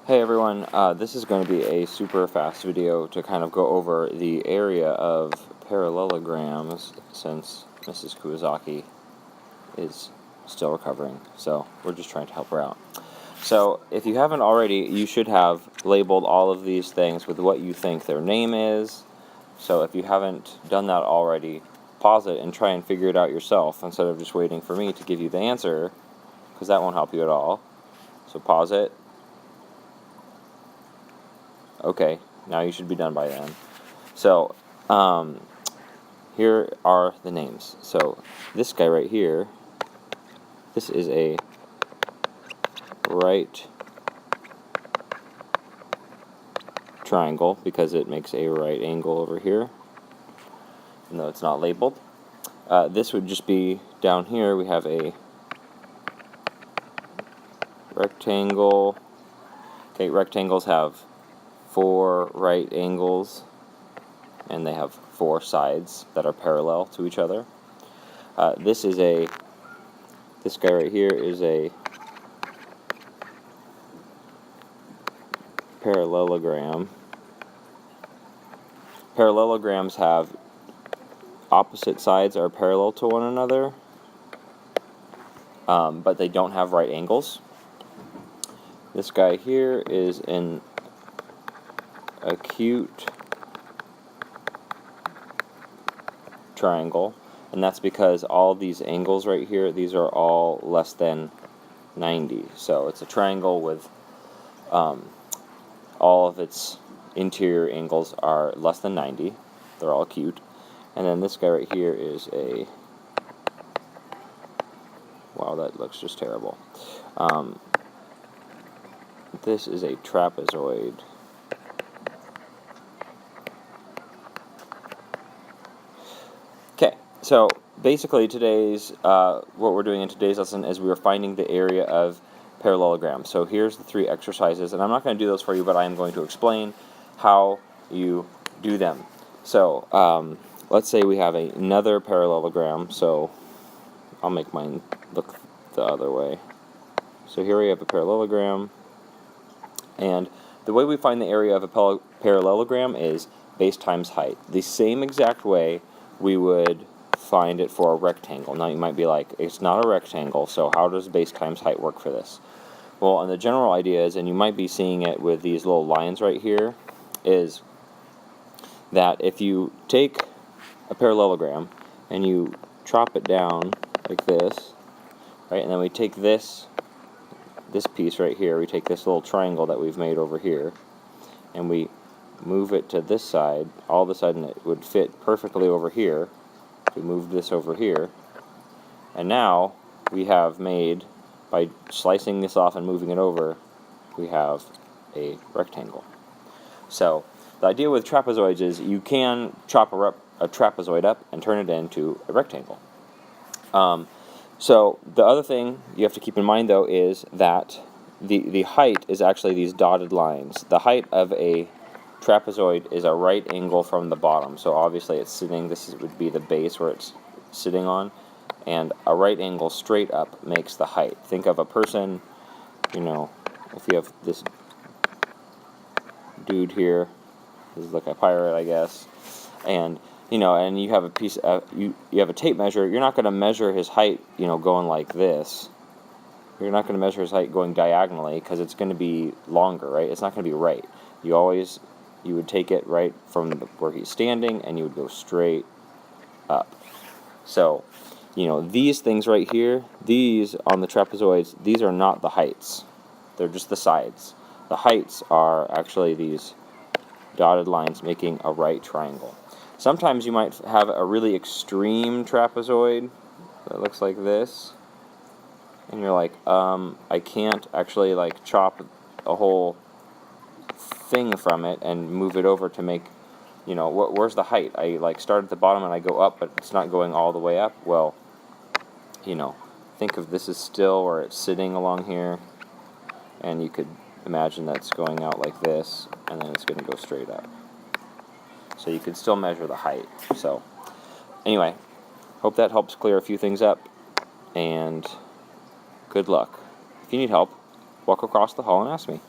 Hey everyone, this is going to be a super fast video to kind of go over the area of parallelograms since Mrs. Kuwazaki is still recovering, so we're just trying to help her out. So if you haven't already, you should have labeled all of these things with what you think their name is. So if you haven't done that already, pause it and try and figure it out yourself instead of just waiting for me to give you the answer, because that won't help you at all. So pause it. Okay, now you should be done by then. So, here are the names. So, this guy right here, this is a right triangle because it makes a right angle over here, even though it's not labeled. This would just be down here, we have a rectangle. Okay, rectangles have 4 right angles, and they have 4 sides that are parallel to each other. This guy right here is a parallelogram. Parallelograms have opposite sides are parallel to one another, but they don't have right angles. This guy here is an acute triangle, and that's because all these angles right here, these are all less than 90. So it's a triangle with all of its interior angles are less than 90. They're all acute. And then this guy right here is a, wow, that looks just terrible. This is a trapezoid. Okay, so basically what we're doing in today's lesson is we are finding the area of parallelograms. So here's the 3 exercises, and I'm not going to do those for you, but I am going to explain how you do them. So let's say we have another parallelogram, so I'll make mine look the other way. So here we have a parallelogram, and the way we find the area of a parallelogram is base times height. The same exact way we would find it for a rectangle. Now you might be like, it's not a rectangle, so how does base times height work for this? Well, and the general idea is, and you might be seeing it with these little lines right here, is that if you take a parallelogram and you chop it down like this, right, and then we take this piece right here, we take this little triangle that we've made over here, and we move it to this side, all of a sudden it would fit perfectly over here. We move this over here, and now we have made, by slicing this off and moving it over, we have a rectangle. So the idea with trapezoids is you can chop a trapezoid up and turn it into a rectangle. So the other thing you have to keep in mind, though, is that the height is actually these dotted lines. The height of a trapezoid is a right angle from the bottom. So obviously it's sitting, would be the base where it's sitting on, and a right angle straight up makes the height. Think of a person, if you have this dude here, this is like a pirate, I guess, and and you have a piece of, you have a tape measure. You're not going to measure his height, going like this. You're not going to measure his height going diagonally, because it's going to be longer, right? It's not going to be right. You would take it right from where he's standing, and you would go straight up. So, these things right here, these on the trapezoids, these are not the heights. They're just the sides. The heights are actually these dotted lines making a right triangle. Sometimes you might have a really extreme trapezoid that looks like this, and you're like, I can't actually chop a whole thing from it and move it over to make, where's the height? I start at the bottom and I go up, but it's not going all the way up. Well, think of this as still, or it's sitting along here, and you could imagine that's going out like this, and then it's going to go straight up. So you could still measure the height. So anyway, hope that helps clear a few things up, and good luck. If you need help, walk across the hall and ask me.